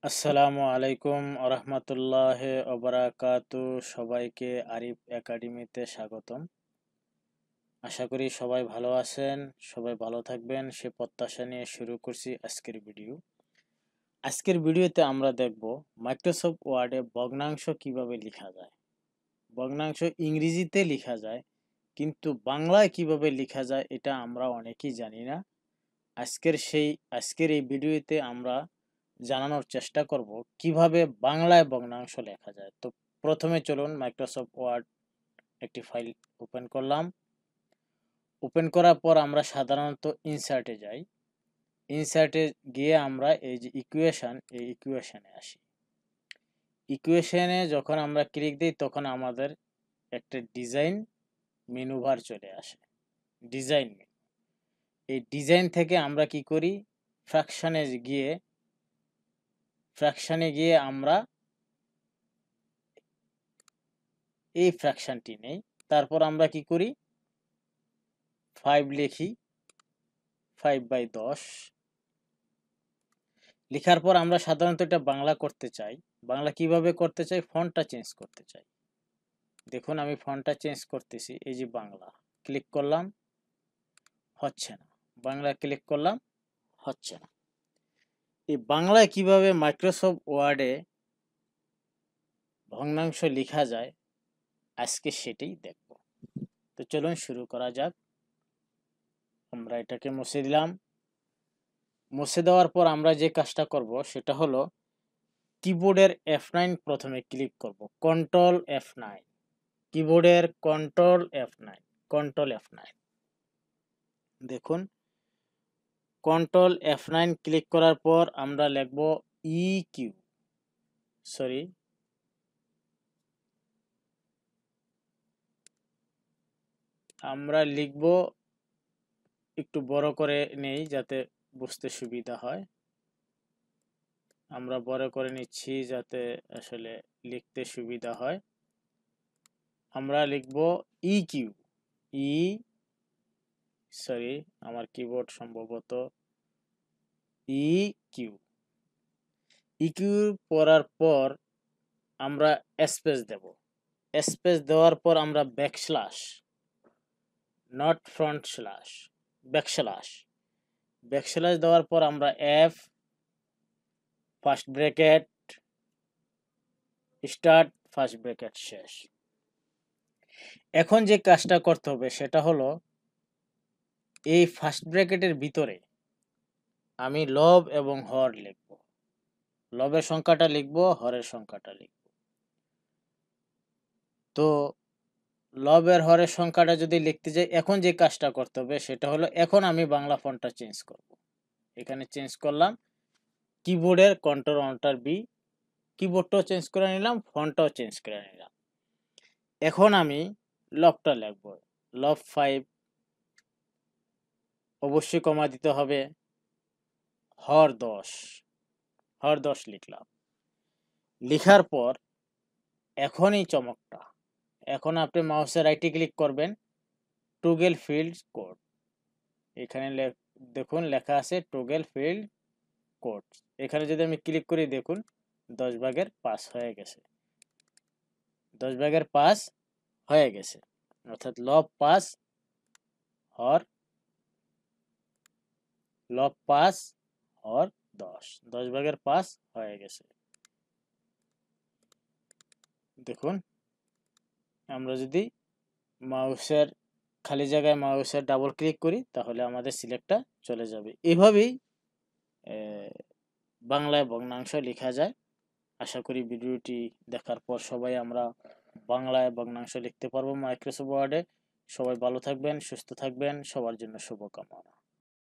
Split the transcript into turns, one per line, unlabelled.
আসসালামু আলাইকুম আরহামতুল্লাহ ওবারাকাতু। সবাইকে আরিফ একাডেমিতে স্বাগতম। আশা করি সবাই ভালো আছেন, সবাই ভালো থাকবেন সে প্রত্যাশা নিয়ে শুরু করছি আজকের ভিডিও। আজকের ভিডিওতে আমরা দেখব মাইক্রোসফট ওয়ার্ডে ভগ্নাংশ কিভাবে লেখা যায়। ভগ্নাংশ ইংরেজিতে লেখা যায়, কিন্তু বাংলায় কিভাবে লেখা যায় এটা আমরা অনেকেই জানি না। আজকের এই ভিডিওতে আমরা জানানোর চেষ্টা করব কিভাবে বাংলায় ভগ্নাংশ লেখা যায়। তো প্রথমে চলুন মাইক্রোসফট ওয়ার্ড একটি ফাইল ওপেন করলাম। ওপেন করার পর আমরা সাধারণত ইনসার্টে যাই। ইনসার্টে গিয়ে আমরা এই যে এই ইকুয়েশনে আসি। ইকুয়েশনে যখন আমরা ক্লিক দিই তখন আমাদের একটা ডিজাইন মেনু বার চলে আসে। ডিজাইন মেনু, এই ডিজাইন থেকে আমরা কি করি, ফ্র্যাকশনে গিয়ে আমরা এই ফ্র্যাকশনটি নেই। তারপর আমরা কি করি, 5 লিখি, 5/10 লেখার পর আমরা সাধারণত এটা বাংলা করতে চাই। বাংলা কিভাবে করতে চাই, ফন্টটা চেঞ্জ করতে চাই। দেখুন আমি ফন্টটা চেঞ্জ করতেছি, এই যে বাংলা ক্লিক করলাম, হচ্ছে না। বাংলা ক্লিক করলাম, হচ্ছে না। এই বাংলায় কিভাবে মাইক্রোসফট ওয়ার্ডে ভগ্নাংশ লেখা যায় আজকে সেটাই দেখব। তো চলুন শুরু করা যাক। আমরা এটাকে মুছে দিলাম। মুছে দেওয়ার পর আমরা যে কাজটা করব সেটা হলো কিবোর্ডের F9 প্রথমে ক্লিক করব, কন্ট্রোল F9, কিবোর্ডের কন্ট্রোল F9। দেখুন কন্ট্রোল F9 ক্লিক করার পর আমরা লিখব আমরা লিখব, একটু বড় করে নেই যাতে বুঝতে সুবিধা হয়। আমরা বড় করে নিচ্ছি যাতে আসলে লিখতে সুবিধা হয়। আমরা লিখব আমার কিবোর্ড সম্ভবত ইকিউ পড়ার পর আমরা স্পেস দেব। স্পেস দেওয়ার পর আমরা backslash, not front slash, backslash দেওয়ার পর আমরা F, first bracket start, first bracket শেষ। এখন যে কাজটা করতে হবে সেটা হলো এই ফার্স্ট ব্র্যাকেটের ভিতরে আমি লব এবং হর লিখব। লবের সংখ্যাটা লিখব, হরের সংখ্যাটা লিখব। তো লবের হরের সংখ্যাটা যদি লিখতে যাই, এখন যে কাজটা করতে হবে সেটা হলো এখন আমি বাংলা ফন্টটা চেঞ্জ করব। এখানে চেঞ্জ করলাম, কিবোর্ডের কন্ট্রোল অল্টার বি, কিবোর্ডটাও চেঞ্জ করে নিলাম, ফন্টটাও চেঞ্জ করে নিলাম। এখন আমি লবটা লিখব, লব 5, অবশ্যই কমা দিতে হবে, হর 10 লিখলাম। লেখার পর এখন এই চমকটা, এখন আপনি মাউসের রাইটে ক্লিক করবেন, টগল ফিল্ড কোড, এখানে দেখুন লেখা আছে টগল ফিল্ড কোড। এখানে যদি আমি ক্লিক করি দেখুন 10/5 হয়ে গেছে, 10/5 হয়ে গেছে, অর্থাৎ লব 5 হর 10 হয়ে গেছে। দেখুন আমরা যদি মাউসের খালি জায়গায় মাউসের ডাবল ক্লিক করি তাহলে আমাদের সিলেক্টটা চলে যাবে। এভাবেই বাংলায় ভগ্নাংশ লেখা যায়। আশা করি ভিডিওটি দেখার পর সবাই আমরা বাংলায় ভগ্নাংশ লিখতে পারবো মাইক্রোসফট ওয়ার্ডে। সবাই ভালো থাকবেন, সুস্থ থাকবেন, সবার জন্য শুভকামনা।